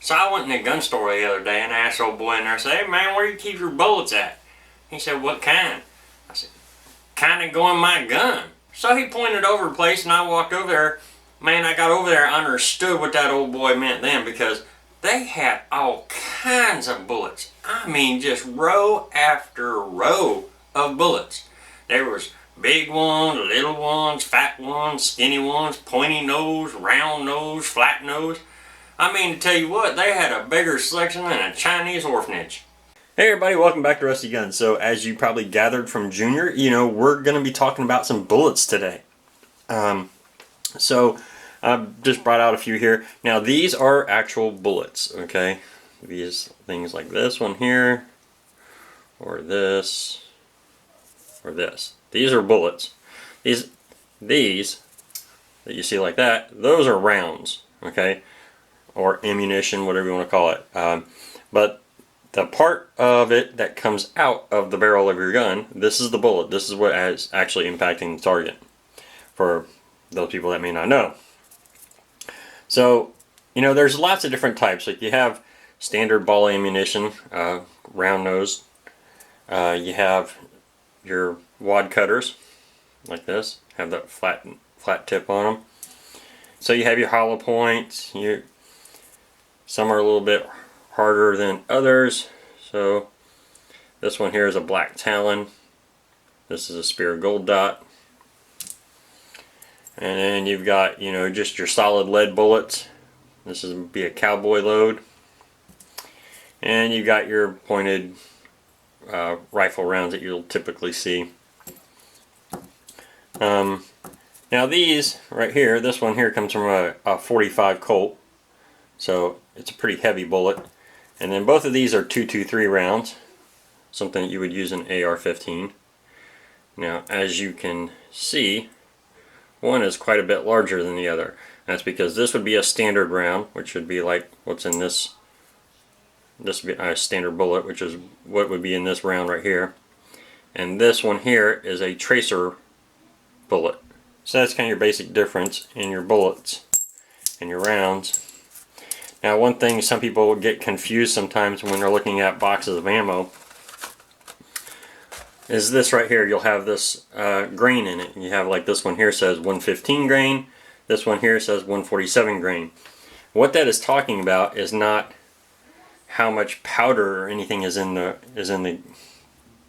So I went in the gun store the other day and I asked old boy in there, I said, "Hey man, where do you keep your bullets at?" He said, "What kind?" I said, "Kind of go in my gun." So he pointed over the place and I walked over there. Man, I got over there, I understood what that old boy meant then, because they had all kinds of bullets. I mean, just row after row of bullets. There was big ones, little ones, fat ones, skinny ones, pointy nose, round nose, flat nose. I mean, to tell you what, they had a bigger selection than a Chinese orphanage. Hey everybody, welcome back to Rusty Guns. So as you probably gathered from Junior, we're going to be talking about some bullets today. So I've just brought out a few here. Now these are actual bullets, okay? These things like this one here, or this, or this. These are bullets. These that you see like that, those are rounds, okay? Or ammunition, whatever you want to call it. But the part of it that comes out of the barrel of your gun, this is the bullet. This is what is actually impacting the target, for those people that may not know. So, there's lots of different types. Like you have standard ball ammunition, round nose. You have your wad cutters, like this, have that flat tip on them. So you have your hollow points. Some are a little bit harder than others. So this one here is a black talon. This is a Speer Gold Dot. And then you've got, just your solid lead bullets. This would be a cowboy load. And you've got your pointed rifle rounds that you'll typically see. Now these right here, this one here comes from a 45 Colt. So it's a pretty heavy bullet. And then both of these are .223 rounds, something that you would use in AR-15. Now as you can see, one is quite a bit larger than the other. That's because this would be a standard round, which would be like what's in this. This would be a standard bullet, which is what would be in this round right here. And this one here is a tracer bullet. So that's kind of your basic difference in your bullets and your rounds. Now one thing some people get confused sometimes when they're looking at boxes of ammo is this right here. You'll have this grain in it. You have like this one here says 115 grain. This one here says 147 grain. What that is talking about is not how much powder or anything is in the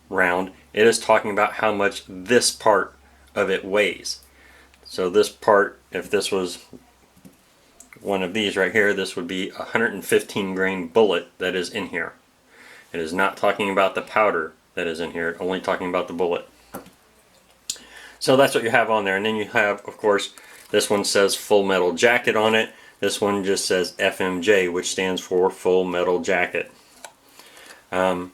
round. It is talking about how much this part of it weighs. So this part, if this was one of these right here, this would be a 115 grain bullet that is in here. It is not talking about the powder that is in here, only talking about the bullet. So that's what you have on there. And then you have, of course, this one says Full Metal Jacket on it. This one just says FMJ, which stands for Full Metal Jacket. A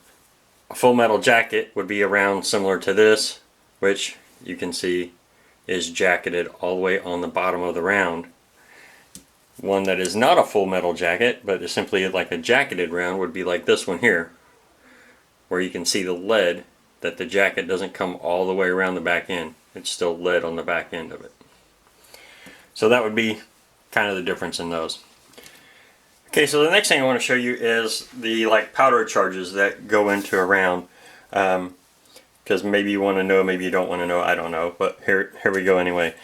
Full Metal Jacket would be a round similar to this, which you can see is jacketed all the way on the bottom of the round. One that is not a full metal jacket, but is simply like a jacketed round, would be like this one here, where you can see the lead, that the jacket doesn't come all the way around the back end. It's still lead on the back end of it. So that would be kind of the difference in those. Okay, so the next thing I want to show you is the powder charges that go into a round. Because maybe you want to know, maybe you don't want to know, I don't know. But here we go anyway.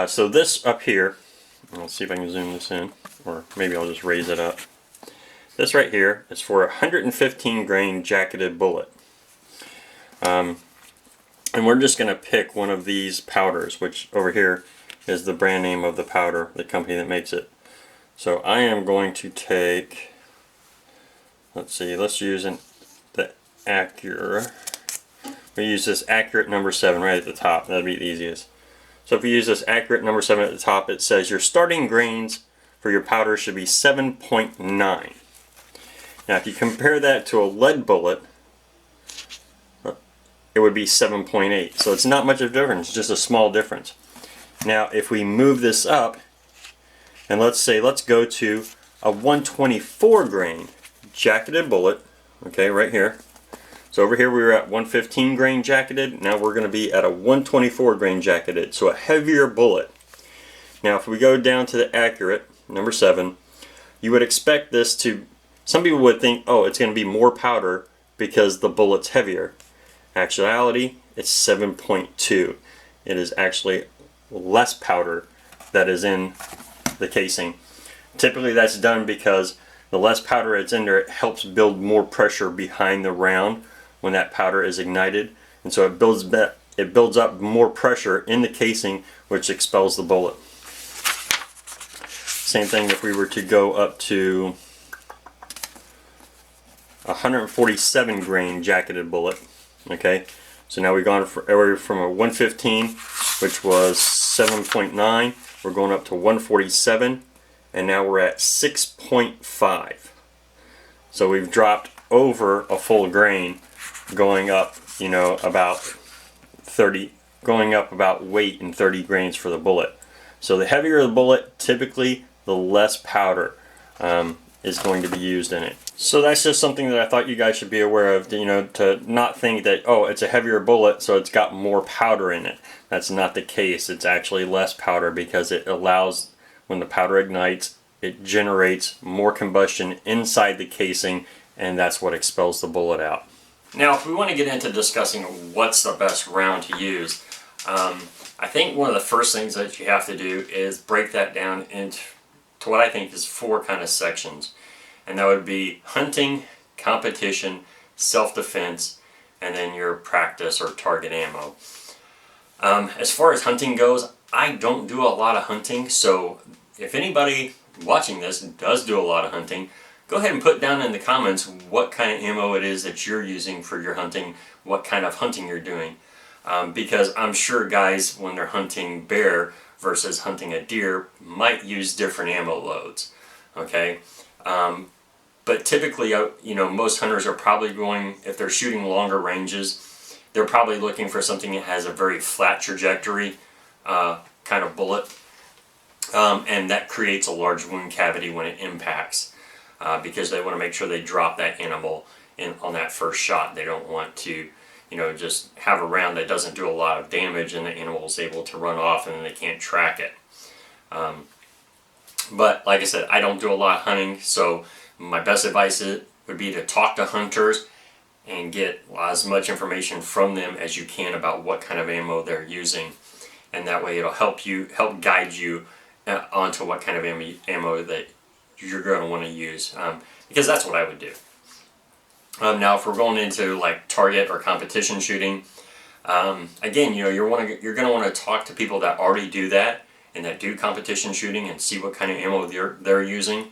So this up here, let's see if I can zoom this in, or maybe I'll just raise it up. This right here is for a 115 grain jacketed bullet. And we're just going to pick one of these powders, which over here is the brand name of the powder, the company that makes it. So I am going to take, let's use the Accurate. We use this Accurate number 7 right at the top. That'd be the easiest. So if you use this Accurate number 7 at the top, it says your starting grains for your powder should be 7.9. Now if you compare that to a lead bullet, it would be 7.8. So it's not much of a difference, just a small difference. Now if we move this up, and let's go to a 124 grain jacketed bullet, okay, right here. So over here we were at 115 grain jacketed, now we're going to be at a 124 grain jacketed, so a heavier bullet. Now if we go down to the Accurate, number 7, you would expect this to, some people would think, oh, it's going to be more powder because the bullet's heavier. Actuality, it's 7.2. It is actually less powder that is in the casing. Typically that's done because the less powder it's in there, it helps build more pressure behind the round when that powder is ignited, and so it builds up more pressure in the casing, which expels the bullet. Same thing if we were to go up to 147 grain jacketed bullet. Okay, so now we've gone from a 115, which was 7.9, we're going up to 147, and now we're at 6.5. So we've dropped over a full grain, going up, you know, about 30, going up about weight in 30 grains for the bullet. So the heavier the bullet, typically the less powder is going to be used in it. So that's just something that I thought you guys should be aware of, you know, to not think that, oh, it's a heavier bullet so it's got more powder in it. That's not the case. It's actually less powder because it allows, when the powder ignites, it generates more combustion inside the casing, and that's what expels the bullet out. Now, if we want to get into discussing what's the best round to use, I think one of the first things that you have to do is break that down into what I think is 4 kind of sections. And that would be hunting, competition, self-defense, and then your practice or target ammo. As far as hunting goes, I don't do a lot of hunting, so if anybody watching this does do a lot of hunting, go ahead and put down in the comments what kind of ammo it is that you're using for your hunting, what kind of hunting you're doing. Because I'm sure guys, when they're hunting bear versus hunting a deer, might use different ammo loads. Okay? But typically, you know, most hunters are probably going, if they're shooting longer ranges, they're probably looking for something that has a very flat trajectory kind of bullet. And that creates a large wound cavity when it impacts. Because they want to make sure they drop that animal on that first shot. They don't want to, you know, just have a round that doesn't do a lot of damage and the animal is able to run off and then they can't track it. But like I said, I don't do a lot of hunting, so my best advice would be to talk to hunters and get as much information from them as you can about what kind of ammo they're using, and that way it'll help guide you onto what kind of ammo that you're going to want to use, because that's what I would do. Now, if we're going into like target or competition shooting, again, you know, you're going to want to talk to people that already do that and that do competition shooting and see what kind of ammo they're using.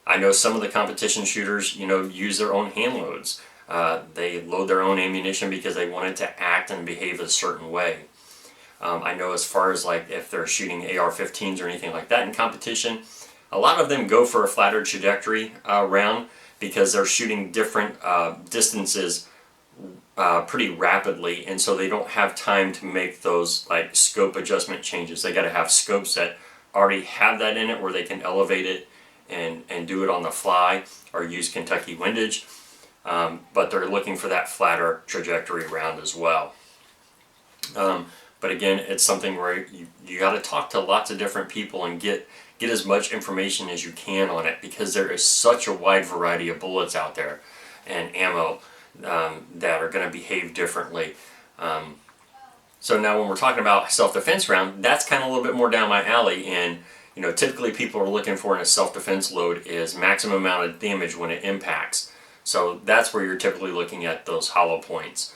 I know some of the competition shooters, you know, use their own hand loads. They load their own ammunition because they want it to act and behave a certain way. I know as far as like if they're shooting AR-15s or anything like that in competition, a lot of them go for a flatter trajectory round because they're shooting different distances pretty rapidly, and so they don't have time to make those like scope adjustment changes. They got to have scopes that already have that in it where they can elevate it and do it on the fly or use Kentucky windage, but they're looking for that flatter trajectory round as well. But again, it's something where you got to talk to lots of different people and get as much information as you can on it, because there is such a wide variety of bullets out there and ammo that are going to behave differently. So now when we're talking about self-defense round, that's kind of a little bit more down my alley, and you know, typically people are looking for in a self-defense load is maximum amount of damage when it impacts. So that's where you're typically looking at those hollow points.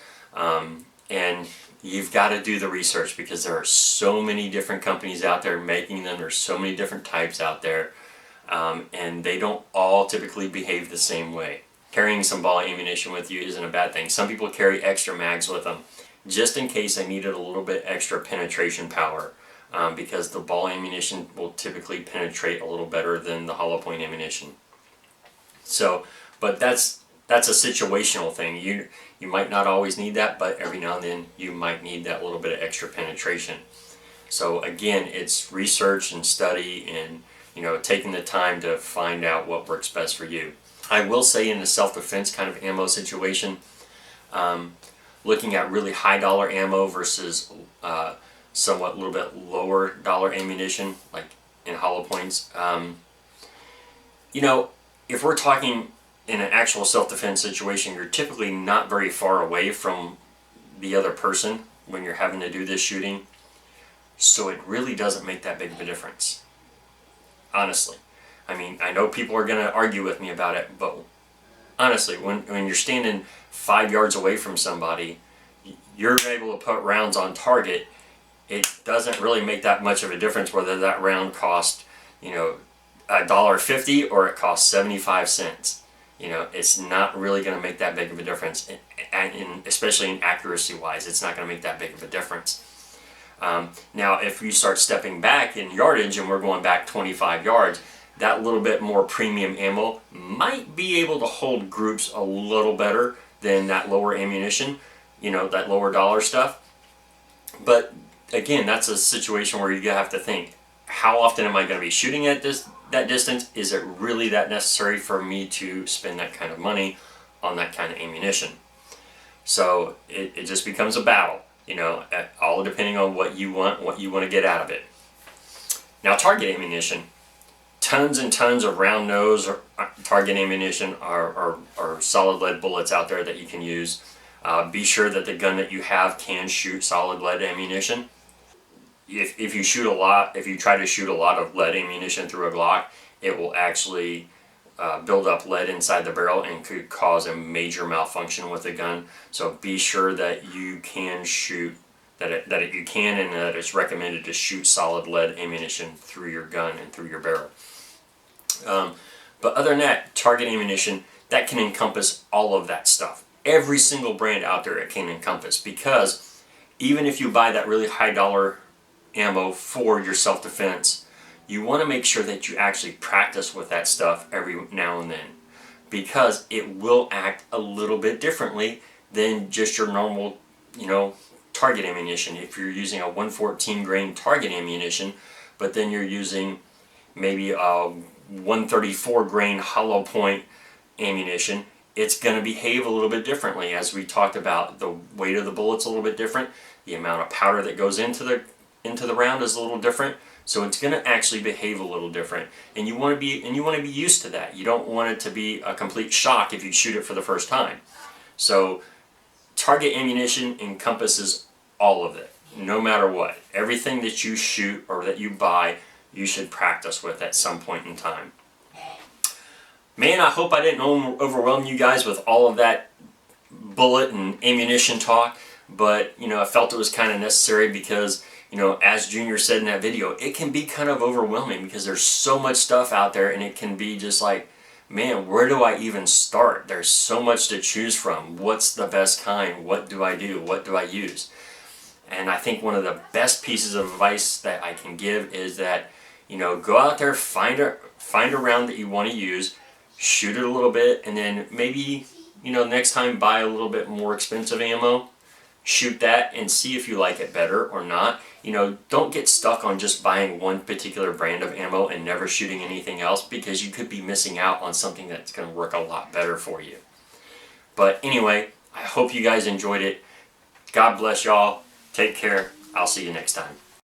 And you've got to do the research because there are so many different companies out there making them. There's so many different types out there, and they don't all typically behave the same way. Carrying some ball ammunition with you isn't a bad thing. Some people carry extra mags with them just in case they needed a little bit extra penetration power, because the ball ammunition will typically penetrate a little better than the hollow point ammunition. So, but that's a situational thing. You might not always need that, but every now and then you might need that little bit of extra penetration. So again, it's research and study and, you know, taking the time to find out what works best for you. I will say in the self-defense kind of ammo situation, looking at really high dollar ammo versus somewhat a little bit lower dollar ammunition, like in hollow points, You know, if we're talking in an actual self-defense situation, you're typically not very far away from the other person when you're having to do this shooting. So it really doesn't make that big of a difference, honestly. I mean, I know people are going to argue with me about it, but honestly, when you're standing 5 yards away from somebody, you're able to put rounds on target. It doesn't really make that much of a difference whether that round cost, you know, $1.50 or it costs 75 cents. You know, it's not really going to make that big of a difference, and especially in accuracy wise, it's not going to make that big of a difference. Now, if you start stepping back in yardage and we're going back 25 yards, that little bit more premium ammo might be able to hold groups a little better than that lower ammunition, you know, that lower dollar stuff. But again, that's a situation where you have to think, how often am I going to be shooting at that distance? Is it really that necessary for me to spend that kind of money on that kind of ammunition? So it just becomes a battle, you know, all depending on what you want to get out of it. Now, target ammunition. Tons and tons of round nose or target ammunition are solid lead bullets out there that you can use. Be sure that the gun that you have can shoot solid lead ammunition. If you shoot a lot, if you try to shoot a lot of lead ammunition through a Glock, it will actually build up lead inside the barrel and could cause a major malfunction with the gun. So be sure that you can shoot, that you can and that it's recommended to shoot solid lead ammunition through your gun and through your barrel. But other than that, target ammunition, that can encompass all of that stuff. Every single brand out there it can encompass, because even if you buy that really high dollar ammo for your self-defense, you want to make sure that you actually practice with that stuff every now and then, because it will act a little bit differently than just your normal, you know, target ammunition. If you're using a 114 grain target ammunition, but then you're using maybe a 134 grain hollow point ammunition, it's going to behave a little bit differently. As we talked about, the weight of the bullet's a little bit different, the amount of powder that goes into the round is a little different, so it's going to actually behave a little different, and you want to be used to that. You don't want it to be a complete shock if you shoot it for the first time. So target ammunition encompasses all of it, no matter what. Everything that you shoot or that you buy, you should practice with at some point in time. Man, I hope I didn't overwhelm you guys with all of that bullet and ammunition talk, but you know, I felt it was kind of necessary because, you know, as Junior said in that video, it can be kind of overwhelming because there's so much stuff out there, and it can be just like, man, where do I even start? There's so much to choose from. What's the best kind? What do I do? What do I use? And I think one of the best pieces of advice that I can give is that, you know, go out there, find a round that you want to use, shoot it a little bit, and then maybe, you know, next time buy a little bit more expensive ammo, shoot that and see if you like it better or not. You know, don't get stuck on just buying one particular brand of ammo and never shooting anything else, because you could be missing out on something that's going to work a lot better for you. But anyway, I hope you guys enjoyed it. God bless y'all. Take care. I'll see you next time.